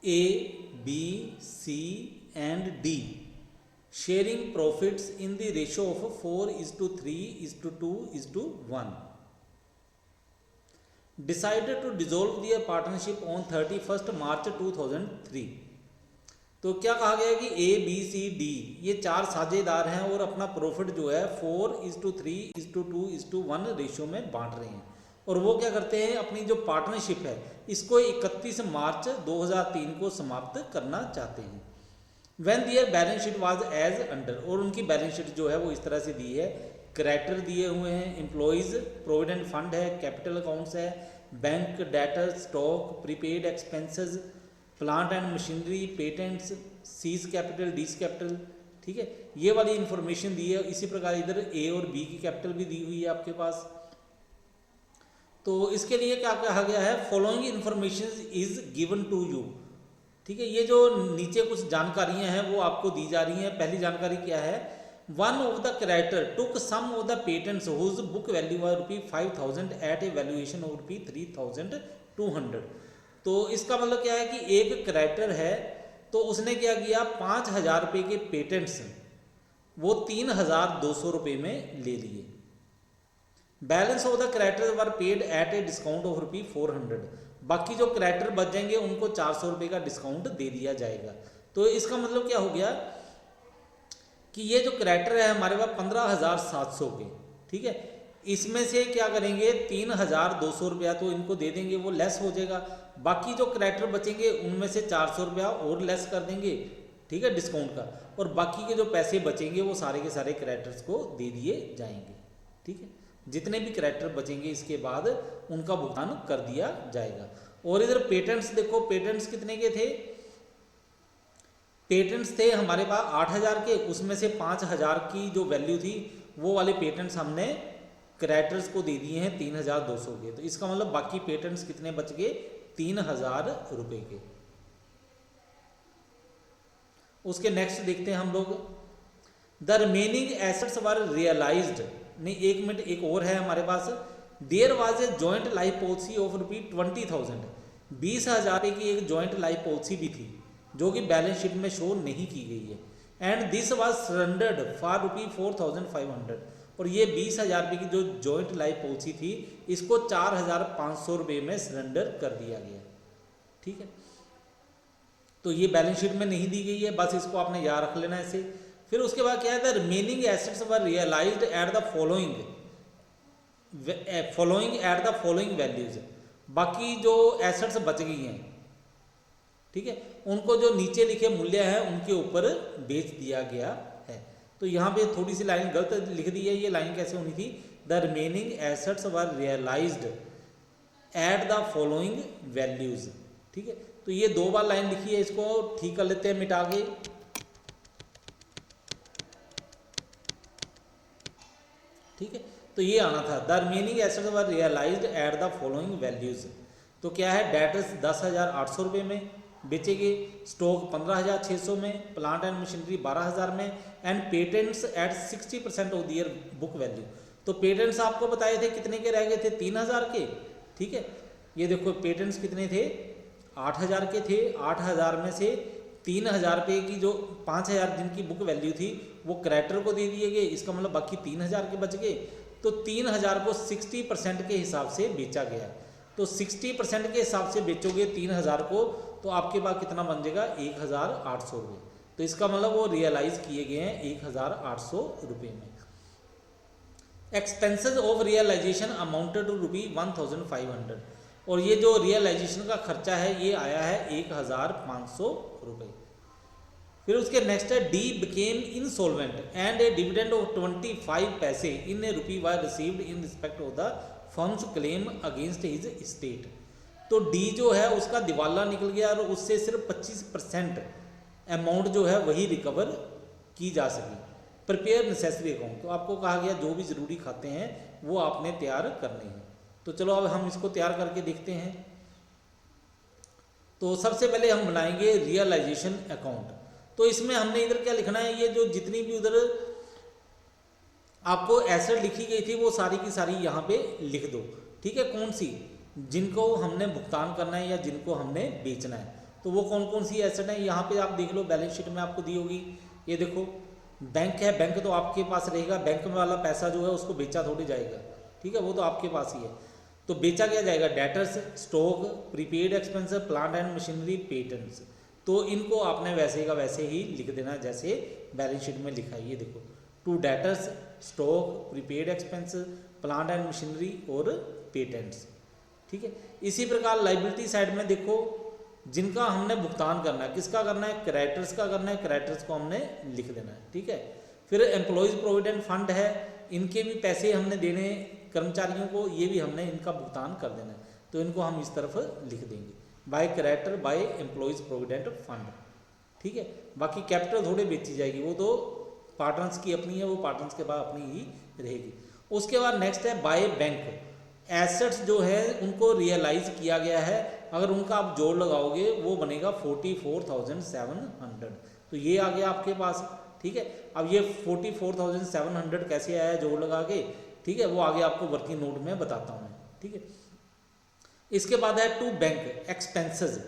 A, B, C and D sharing profits in the ratio of 4:3:2:1 decided to dissolve their partnership on 31st March 2003। तो क्या कहा गया है कि A, B, C, D ये 4 साझेदार हैं और अपना प्रॉफिट जो है 4:3:2:1 रेशियो में बांट रहे हैं। और वो क्या करते हैं, अपनी जो पार्टनरशिप है इसको 31 मार्च 2003 को समाप्त करना चाहते हैं। When their balance sheet was as under, और उनकी बैलेंस शीट जो है वो इस तरह से दी है। क्रेडिटर दिए हुए हैं, एम्प्लॉयज़ प्रोविडेंट फंड है, कैपिटल अकाउंट्स है, bank debtor, stock, prepaid expenses, plant and machinery, patents, seize capital, Ds capital. ठीक है, ये वाली इंफॉर्मेशन दी है। इसी प्रकार इधर ए और बी की कैपिटल भी दी हुई है आपके पास। तो इसके लिए क्या कहा गया है, following information is given to you. ठीक है, ये जो नीचे कुछ जानकारियां हैं वो आपको दी जा रही हैं। पहली जानकारी क्या है, one of the creditor took some of the patents whose book value was ₹5,000 at a valuation of ₹3,200। तो इसका मतलब क्या है कि एक क्रेडिटर है तो उसने क्या किया, ₹5,000 के पेटेंट्स वो ₹3,200 में ले लिए। Balance of the creditor were paid at a discount of ₹400। बाकी जो क्रेडिटर बच जाएंगे उनको ₹400 का डिस्काउंट दे दिया जाएगा। तो इसका मतलब क्या हो गया कि ये जो क्रेडिटर है हमारे पास 15,700 के, ठीक है, इसमें से क्या करेंगे, ₹3,200 तो इनको दे देंगे, वो लेस हो जाएगा। बाकी जो क्रेडिटर बचेंगे उनमें से ₹400 और लेस कर देंगे, ठीक है, डिस्काउंट का। और बाकी के जो पैसे बचेंगे वो सारे के सारे क्रेडिटर्स को दे दिए जाएंगे। ठीक है, जितने भी क्रेडिटर बचेंगे इसके बाद उनका भुगतान कर दिया जाएगा। और इधर पेटेंट्स देखो, पेटेंट्स कितने के थे, पेटेंट्स थे हमारे पास 8,000 के, उसमें से 5,000 की जो वैल्यू थी वो वाले पेटेंट्स हमने क्रेडिटर्स को दे दिए हैं 3,200 के। तो इसका मतलब बाकी पेटेंट्स कितने बच गए, ₹3,000 के। उसके नेक्स्ट देखते हैं हम लोग, the remaining assets were realised. नहीं, 1 मिनट, एक और है हमारे पास। There was a joint life policy of ₹20,000। 20,000 की एक जॉइंट लाइफ पॉलिसी भी थी जो कि बैलेंस शीट में शो नहीं की गई है। And this was surrendered for ₹4,500। और ये 20,000 की जो जॉइंट लाइफ पॉलिसी थी इसको ₹4,500 में सरेंडर कर दिया गया। ठीक है, तो ये बैलेंस शीट में नहीं दी गई है, बस इसको आपने याद रख लेना ऐसे। फिर उसके बाद क्या है, the remaining assets were realised at the following at the following values. बाकी जो एसेट्स बच गई हैं, ठीक है, उनको जो नीचे लिखे मूल्य हैं उनके ऊपर बेच दिया गया है। तो यहाँ पे थोड़ी सी लाइन गलत लिख दी है, ये लाइन कैसे होनी थी, the remaining assets were realised at the following values. ठीक है, तो ये 2 बार लाइन लिखी है, इसको ठीक कर लेते हैं मिटा के। ठीक है, तो ये आना था, the remaining assets were realised at the following values. तो क्या है, डेटर्स ₹10,800 में बेचेंगे, स्टॉक 15,600 में, प्लांट एंड मशीनरी 12,000 में, and patents at 60% of their book value. तो पेटेंट्स आपको बताए थे कितने के रह गए थे, 3,000 के। ठीक है, ये देखो पेटेंट्स कितने थे, 8,000 के थे। 8,000 में से ₹3,000 की जो 5,000 जिनकी बुक वैल्यू थी वो क्रेडिटर को दे दिए गए, इसका मतलब बाकी 3,000 के बच गए। तो 3,000 को 60% के हिसाब से बेचा गया। तो 60% के हिसाब से बेचोगे 3,000 को, तो आपके पास कितना बन जाएगा, ₹1,800। तो इसका मतलब वो रियलाइज किए गए हैं ₹1,800 में। Expenses of realisation amounted to ₹1,500। और ये जो रियलाइजेशन का खर्चा है ये आया है ₹1,500। फिर उसके नेक्स्ट है, D became insolvent and A dividend of 25 पैसे इन ₹1 was received in respect of the firms claim against his state. तो डी जो है उसका दिवाला निकल गया और उससे सिर्फ 25% अमाउंट जो है वही रिकवर की जा सकी। प्रिपेयर नेसेसरी अकाउंट, तो आपको कहा गया जो भी ज़रूरी खाते हैं वो आपने तैयार करने हैं। तो चलो अब हम इसको तैयार करके देखते हैं। तो सबसे पहले हम बनाएंगे रियलाइजेशन अकाउंट। तो इसमें हमने इधर क्या लिखना है, ये जो जितनी भी उधर आपको एसेट लिखी गई थी वो सारी की सारी यहाँ पे लिख दो। ठीक है, कौन सी, जिनको हमने भुगतान करना है या जिनको हमने बेचना है। तो वो कौन कौन सी एसेट हैं यहाँ पे आप देख लो, बैलेंस शीट में आपको दी होगी। ये देखो बैंक है, बैंक तो आपके पास रहेगा, बैंक में वाला पैसा जो है उसको बेचा थोड़ी जाएगा, ठीक है, वो तो आपके पास ही है। तो बेचा क्या जाएगा, debtors, stock, prepaid expense, plant and machinery, patents. तो इनको आपने वैसे का वैसे ही लिख देना जैसे बैलेंस शीट में लिखा है। ये देखो to debtors, stock, prepaid expense, plant and machinery और पेटेंट्स, ठीक है। इसी प्रकार लाइबिलिटी साइड में देखो जिनका हमने भुगतान करना है, किसका करना है, क्रेडिटर्स का करना है, क्रेडिटर्स को हमने लिख देना है, ठीक है। फिर एम्प्लॉयज प्रोविडेंट फंड है, इनके भी पैसे हमने देने कर्मचारियों को, ये भी हमने इनका भुगतान कर देना है, तो इनको हम इस तरफ लिख देंगे by creditor by employees provident fund, ठीक है। बाकी कैपिटल थोड़ी बेची जाएगी, वो तो पार्टनर्स की अपनी है, वो पार्टनर्स के बाद अपनी ही रहेगी। उसके बाद नेक्स्ट है बाय बैंक, एसेट्स जो है उनको रियलाइज किया गया है, अगर उनका आप जोड़ लगाओगे वो बनेगा 44,700, तो ये आ गया आपके पास, ठीक है। अब ये 44,700 कैसे आया जोड़ लगा के, ठीक है, वो आगे आपको वर्किंग नोट में बताता हूँ मैं, ठीक है। इसके बाद है टू बैंक एक्सपेंसेस,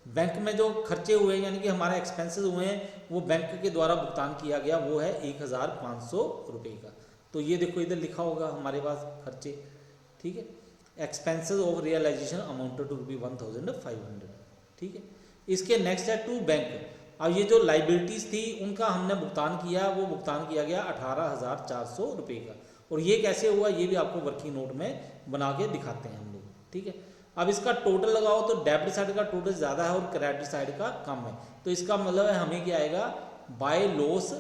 बैंक में जो खर्चे हुए यानी कि हमारे एक्सपेंसेस हुए हैं वो बैंक के द्वारा भुगतान किया गया, वो है 1,500 रुपये का। तो ये देखो इधर लिखा होगा हमारे पास खर्चे, ठीक है। Expenses of realisation amounted to rupee 1,500, ठीक है। इसके नेक्स्ट है टू बैंक, अब ये जो लाइबिलिटीज थी उनका हमने भुगतान किया, वो भुगतान किया गया 18,400 रुपये का, और ये कैसे हुआ ये भी आपको वर्किंग नोट में बना के दिखाते हैं हम लोग, ठीक है। अब इसका टोटल लगाओ तो डेबिट साइड का टोटल ज़्यादा है और क्रेडिट साइड का कम है, तो इसका मतलब है हमें क्या आएगा बाय लॉस,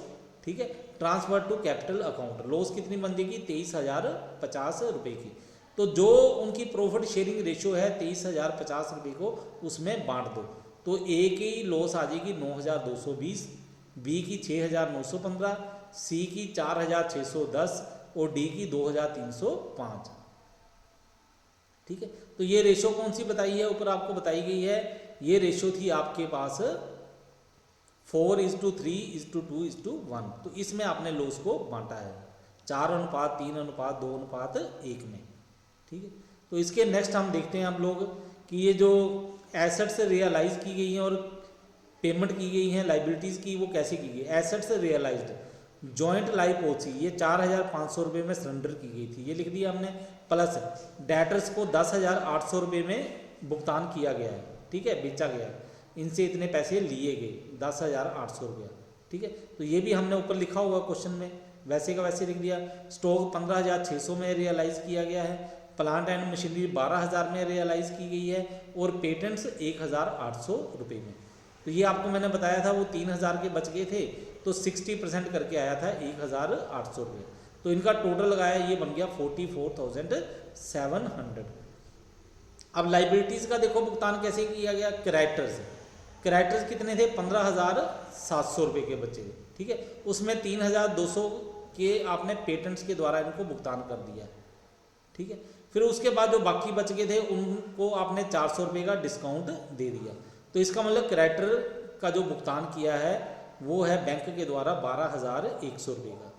ठीक है, transfer to capital account. Loss कितनी बन जाएगी 23,050 रुपये की, तो जो उनकी प्रॉफिट शेयरिंग रेशियो है 23,050 रुपये को उसमें बांट दो, तो ए की लॉस आ जाएगी 9,220, बी की 6,915, सी की 4,610 और डी की 2,305, ठीक है। तो ये रेशो कौन सी बताई है, ऊपर आपको बताई गई है, ये रेशो थी आपके पास 4:3:2:1, तो इसमें आपने लॉस को बांटा है 4:3:2:1 में, ठीक है। तो इसके नेक्स्ट हम देखते हैं हम लोग कि ये जो एसेट्स रियलाइज की गई हैं और पेमेंट की गई हैं लाइबिलिटीज़ की, वो कैसे की गई। Assets realised joint life policy ये 4,500 रुपये में सरेंडर की गई थी, ये लिख दिया हमने, प्लस डेटर्स को 10,800 रुपये में भुगतान किया गया है, ठीक है, बेचा गया है, इनसे इतने पैसे लिए गए 10,800 रुपया, ठीक है। तो ये भी हमने ऊपर लिखा हुआ क्वेश्चन में वैसे का वैसे लिख दिया। स्टॉक 15,600 में रियलाइज किया गया है, प्लांट एंड मशीनरी 12,000 में रियलाइज की गई है और पेटेंट्स 1,800 रुपये में। तो ये आपको मैंने बताया था वो 3,000 के बच गए थे, तो 60% करके आया था 1,800 रुपये, तो इनका टोटल लगाया ये बन गया 44,700। अब लाइबिलिटीज़ का देखो भुगतान कैसे किया गया, क्रेडिटर्स कितने थे 15,700 रुपये के बचे थे, ठीक है, उसमें 3,200 के आपने पेटेंट्स के द्वारा इनको भुगतान कर दिया, ठीक है। फिर उसके बाद जो बाकी बच गए थे उनको आपने 400 रुपये का डिस्काउंट दे दिया, तो इसका मतलब क्रेडिटर का जो भुगतान किया है वो है बैंक के द्वारा 12,100 रुपये का,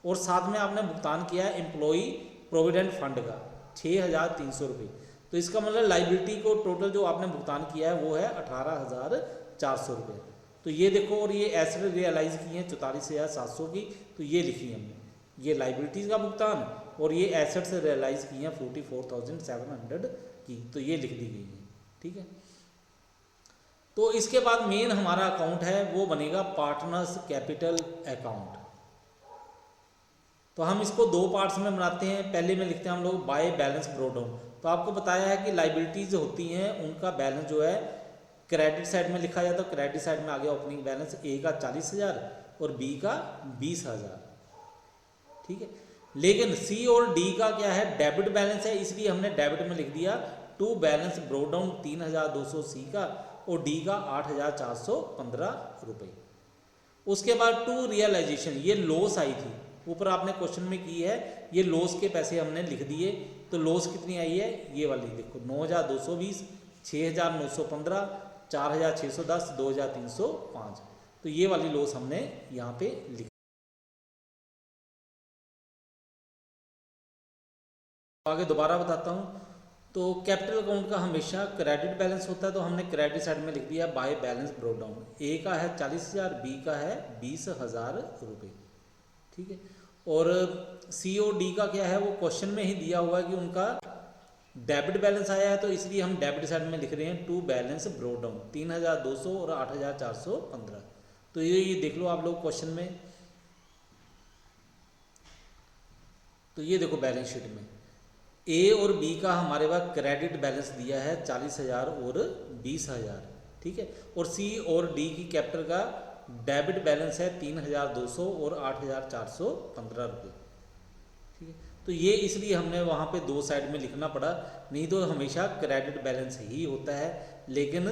और साथ में आपने भुगतान किया है एम्प्लॉई प्रोविडेंट फंड का 6,300 रुपये, तो इसका मतलब लाइबिलिटी को टोटल जो आपने भुगतान किया है वो है 18,400 रुपये। तो ये देखो, और ये एसेट रियलाइज की हैं 44,700 की, तो ये लिखी हमने, ये लाइबिलिटीज़ का भुगतान, और ये एसेट्स रियलाइज की हैं 44,700 की, तो ये लिख दी गई है, ठीक है। तो इसके बाद मेन हमारा अकाउंट है वो बनेगा पार्टनर्स कैपिटल अकाउंट। तो हम इसको दो पार्ट्स में बनाते हैं, पहले में लिखते हैं हम लोग बाय बैलेंस ब्रॉट डाउन। तो आपको बताया है कि लाइबिलिटीज होती हैं उनका बैलेंस जो है क्रेडिट साइड में लिखा जाता है, तो क्रेडिट साइड में आ गया ओपनिंग बैलेंस ए का 40,000 और बी का 20,000, ठीक है। लेकिन सी और डी का क्या है डेबिट बैलेंस है, इसलिए हमने डेबिट में लिख दिया टू बैलेंस ब्रॉट डाउन 3,200 सी का और डी का 8,415 रुपये। उसके बाद टू रियलाइजेशन, ये लॉस आई थी, ऊपर आपने क्वेश्चन में की है, ये लॉस के पैसे हमने लिख दिए, तो लॉस कितनी आई है ये वाली देखो 9,220, 6,915, 4,610, 2,305, तो ये वाली लॉस हमने यहाँ पे लिख। आगे दोबारा बताता हूँ, तो कैपिटल अकाउंट का हमेशा क्रेडिट बैलेंस होता है, तो हमने क्रेडिट साइड में लिख दिया बाय बैलेंस ब्रोट डाउन। ए का है 40,000, बी का है 20,000 रुपये, ठीक है। और सी और डी का क्या है, वो क्वेश्चन में ही दिया हुआ है कि उनका डेबिट बैलेंस आया है, तो इसलिए हम डेबिट साइड में लिख रहे हैं टू बैलेंस ब्रोट डाउन 3,200 और 8,415। तो ये देख लो आप लोग क्वेश्चन में, तो ये देखो बैलेंस शीट में ए और बी का हमारे पास क्रेडिट बैलेंस दिया है 40,000 और 20,000, ठीक है। और सी और डी की कैपिटल का डेबिट बैलेंस है 3,200 और 8,415 रुपये, ठीक है। तो ये इसलिए हमने वहाँ पे दो साइड में लिखना पड़ा, नहीं तो हमेशा क्रेडिट बैलेंस ही होता है, लेकिन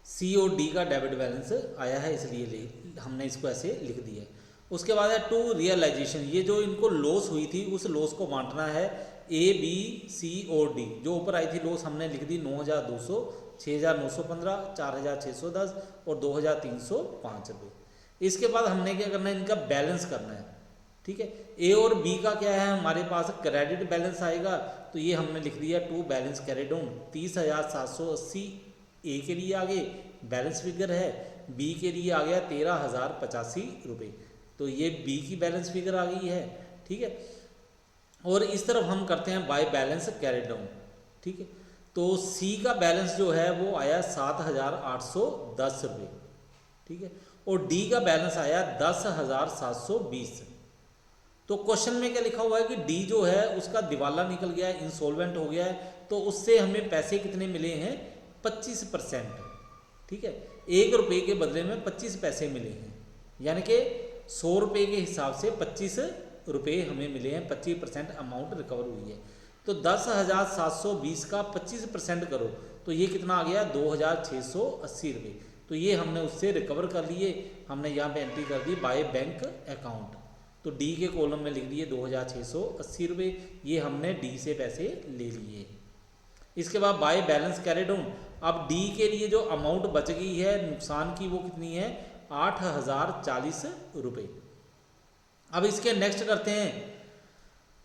सी और डी का डेबिट बैलेंस आया है इसलिए हमने इसको ऐसे लिख दिया है। उसके बाद है टू रियलाइजेशन, ये जो इनको लॉस हुई थी उस लॉस को बांटना है ए बी सी और डी। जो ऊपर आई थी लॉस हमने लिख दी 9,200, 6,915, 4,610 और 2,305 रुपये। इसके बाद हमने क्या करना है, इनका बैलेंस करना है, ठीक है। ए और बी का क्या है, हमारे पास क्रेडिट बैलेंस आएगा, तो ये हमने लिख दिया टू बैलेंस कैरिड ऑन 30,780 ए के लिए आगे बैलेंस फिगर है, बी के लिए आ गया 13,085 रुपये, तो ये बी की बैलेंस फिगर आ गई है, ठीक है। और इस तरफ हम करते हैं बाय बैलेंस कैरिड डाउन, ठीक है। तो सी का बैलेंस जो है वो आया 7,810 रुपये, ठीक है। और डी का बैलेंस आया 10,720। तो क्वेश्चन में क्या लिखा हुआ है कि डी जो है उसका दिवाला निकल गया है, इंसॉल्वेंट हो गया है, तो उससे हमें पैसे कितने मिले हैं, 25%, ठीक है। 1 रुपये के बदले में 25 पैसे मिले हैं, यानी कि 100 रुपये के हिसाब से 25 रुपये हमें मिले हैं, 25% अमाउंट रिकवर हुई है। तो 10,720 का 25% करो तो ये कितना आ गया, 2,680 रुपये। तो ये हमने उससे रिकवर कर लिए, हमने यहाँ पे एंट्री कर दी बाय बैंक अकाउंट। तो डी के कॉलम में लिख दिए 2,680 रुपये, ये हमने डी से पैसे ले लिए। इसके बाद बाय बैलेंस कैरिड ऑन, अब डी के लिए जो अमाउंट बच गई है नुकसान की वो कितनी है, 8,040 रुपये। अब इसके नेक्स्ट करते हैं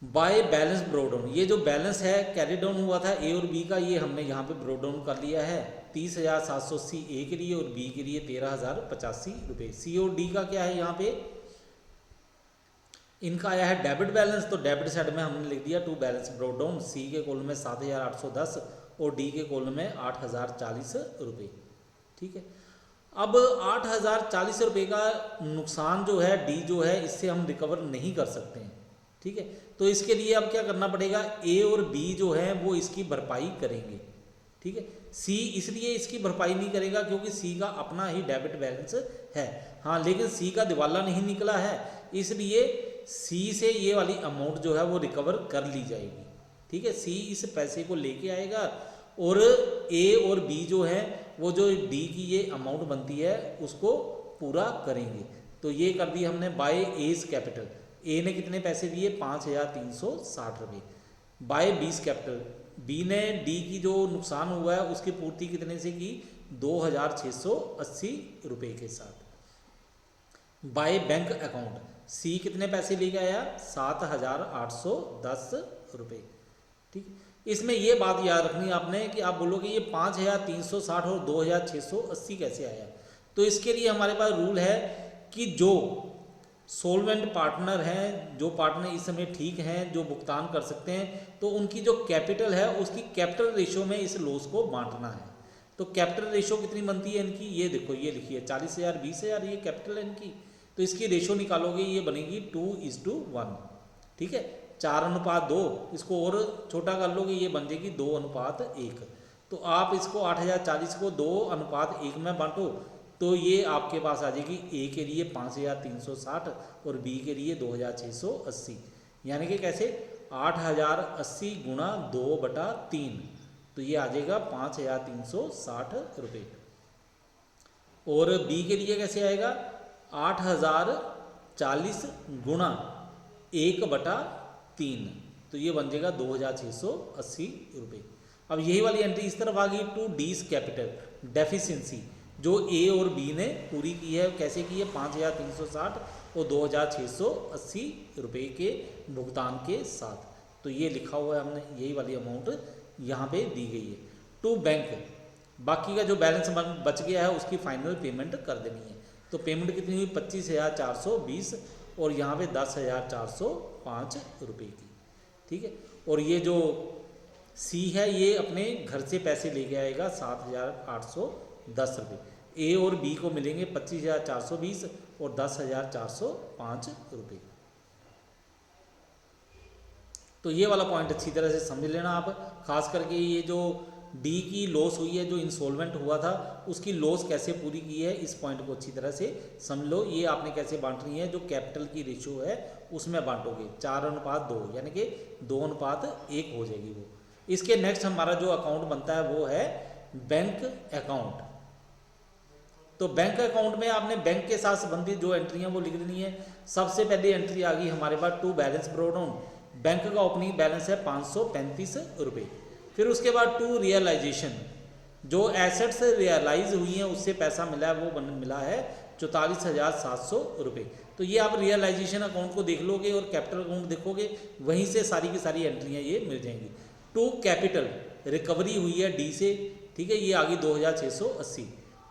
बाय बैलेंस ब्रोट डाउन। ये जो बैलेंस है कैरी डाउन हुआ था ए और बी का, ये हमने यहाँ पे ब्रोट डाउन कर लिया है 30,780 ए के लिए और बी के लिए 13,085 रुपये। सी और डी का क्या है, यहाँ पे इनका आया है डेबिट बैलेंस, तो डेबिट साइड में हमने लिख दिया टू बैलेंस ब्रोट डाउन, सी के कॉलम में 7,810 और डी के कॉलम में 8,040 रुपये, ठीक है। अब 8,040 रुपये का नुकसान जो है डी जो है इससे हम रिकवर नहीं कर सकते हैं, ठीक है। तो इसके लिए अब क्या करना पड़ेगा, ए और बी जो है वो इसकी भरपाई करेंगे, ठीक है। सी इसलिए इसकी भरपाई नहीं करेगा क्योंकि सी का अपना ही डेबिट बैलेंस है, हाँ, लेकिन सी का दिवाला नहीं निकला है, इसलिए सी से ये वाली अमाउंट जो है वो रिकवर कर ली जाएगी, ठीक है। सी इस पैसे को लेके आएगा और ए और बी जो है वो जो डी की ये अमाउंट बनती है उसको पूरा करेंगे। तो ये कर दी हमने बाय एज कैपिटल, ए ने कितने पैसे दिए, 5,360 रुपये। बाय बीस कैपिटल, बी ने डी की जो नुकसान हुआ है उसकी पूर्ति कितने से की, 2,680 रुपये के साथ। बाय बैंक अकाउंट, सी कितने पैसे लेके आया, 7,810 रुपये, ठीक। इसमें ये बात याद रखनी है आपने कि आप बोलोगे ये 5,360 और 2,680 कैसे आया। तो इसके लिए हमारे पास रूल है कि जो सोलवेंट पार्टनर हैं, जो पार्टनर इस समय ठीक हैं, जो भुगतान कर सकते हैं, तो उनकी जो कैपिटल है उसकी कैपिटल रेशो में इस लॉस को बांटना है। तो कैपिटल रेशो कितनी बनती है इनकी, ये देखो, ये लिखिए 40,000, 20,000, ये कैपिटल है इनकी। तो इसकी रेशो निकालोगे, ये बनेगी 2:1, ठीक है, 4:2। इसको और छोटा कर लोगे, ये बन जाएगी 2:1। तो आप इसको 8,040 को 2:1 में बांटो तो ये आपके पास आ जाएगी ए के लिए 5,360 और बी के लिए 2,680, यानी कि कैसे 8,080 गुणा 2/3, तो ये आ जाएगा 5,360 रुपये। और बी के लिए कैसे आएगा, 8,040 गुणा 1/3, तो ये बन जाएगा 2,680 रुपये। अब यही वाली एंट्री इस तरफ आ गई टू डीज कैपिटल डेफिशिएंसी, जो ए और बी ने पूरी की है। कैसे की है, 5,360 और 2,680 रुपये के भुगतान के साथ। तो ये लिखा हुआ है हमने, यही वाली अमाउंट यहाँ पे दी गई है। टू बैंक, बाकी का जो बैलेंस बच गया है उसकी फाइनल पेमेंट कर देनी है। तो पेमेंट कितनी हुई 25,420 और यहाँ पे 10,405 रुपये की, ठीक है। और ये जो सी है ये अपने घर से पैसे लेके आएगा 7,810 रुपये। ए और बी को मिलेंगे 25,420 और 10,405 रुपये। तो ये वाला पॉइंट अच्छी तरह से समझ लेना आप, खास करके ये जो डी की लॉस हुई है, जो इंसॉल्वेंट हुआ था उसकी लॉस कैसे पूरी की है, इस पॉइंट को अच्छी तरह से समझ लो। ये आपने कैसे बांटनी है, जो कैपिटल की रेशियो है उसमें बांटोगे 4:2, यानी कि 2:1 हो जाएगी वो। इसके नेक्स्ट हमारा जो अकाउंट बनता है वो है बैंक अकाउंट। तो बैंक अकाउंट में आपने बैंक के साथ संबंधित जो एंट्री है वो लिख देनी है। सबसे पहली एंट्री आ गई हमारे पास to balance brought on, bank का ओपनिंग बैलेंस है 535 रुपये। फिर उसके बाद टू रियलाइजेशन, जो एसेट्स रियलाइज हुई हैं उससे पैसा मिला है वो मिला है 44,700 रुपये। तो ये आप रियलाइजेशन अकाउंट को देख लोगे और कैपिटल अकाउंट देखोगे, वहीं से सारी की सारी एंट्रियाँ ये मिल जाएंगी। टू कैपिटल, रिकवरी हुई है डी से, ठीक है, ये आ गई 2,680।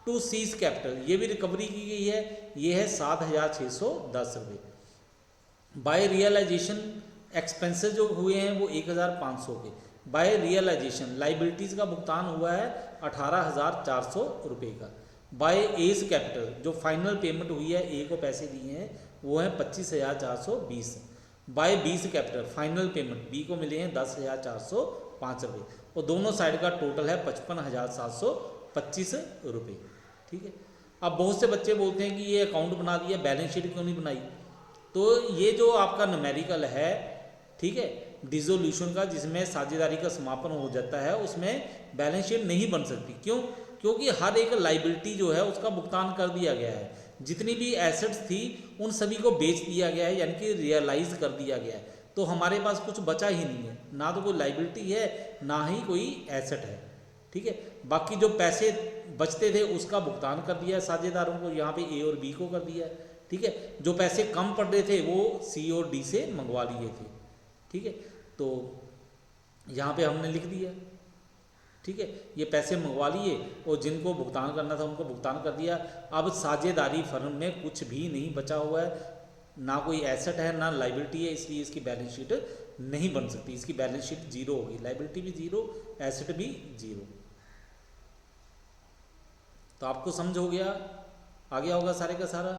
टू सीज कैपिटल, ये भी रिकवरी की गई है, ये है 7,610 रुपये। बाय रियलाइजेशन एक्सपेंसेस जो हुए हैं वो 1,500 के। बाय रियलाइजेशन लाइबिलिटीज़ का भुगतान हुआ है 18,400 रुपये का। बाय एज कैपिटल, जो फाइनल पेमेंट हुई है ए को पैसे दिए हैं वो है 25,420। बाय बीस कैपिटल फाइनल पेमेंट बी को मिले हैं 10,405 रुपये और दोनों साइड का टोटल है 55,725 रुपये, ठीक है। अब बहुत से बच्चे बोलते हैं कि ये अकाउंट बना दिया, बैलेंस शीट क्यों नहीं बनाई। तो ये जो आपका न्यूमेरिकल है, ठीक है, डिसोल्यूशन का, जिसमें साझेदारी का समापन हो जाता है, उसमें बैलेंस शीट नहीं बन सकती। क्यों? क्योंकि हर एक लाइबिलिटी जो है उसका भुगतान कर दिया गया है, जितनी भी एसेट्स थी उन सभी को बेच दिया गया है, यानी कि रियलाइज कर दिया गया है। तो हमारे पास कुछ बचा ही नहीं है, ना तो कोई लाइबिलिटी है ना ही कोई एसेट है, ठीक है। बाकी जो पैसे बचते थे उसका भुगतान कर दिया है साझेदारों को, यहाँ पे ए और बी को कर दिया है, ठीक है। जो पैसे कम पड़ रहे थे वो सी और डी से मंगवा लिए थे, ठीक है। तो यहाँ पे हमने लिख दिया, ठीक है, ये पैसे मंगवा लिए और जिनको भुगतान करना था उनको भुगतान कर दिया। अब साझेदारी फर्म में कुछ भी नहीं बचा हुआ है, ना कोई एसेट है ना लाइबिलिटी है, इसलिए इसकी बैलेंस शीट नहीं बन सकती। इसकी बैलेंस शीट जीरो होगी, लाइबिलिटी भी जीरो, एसेट भी जीरो। तो आपको समझ हो गया, आ गया होगा सारे का सारा।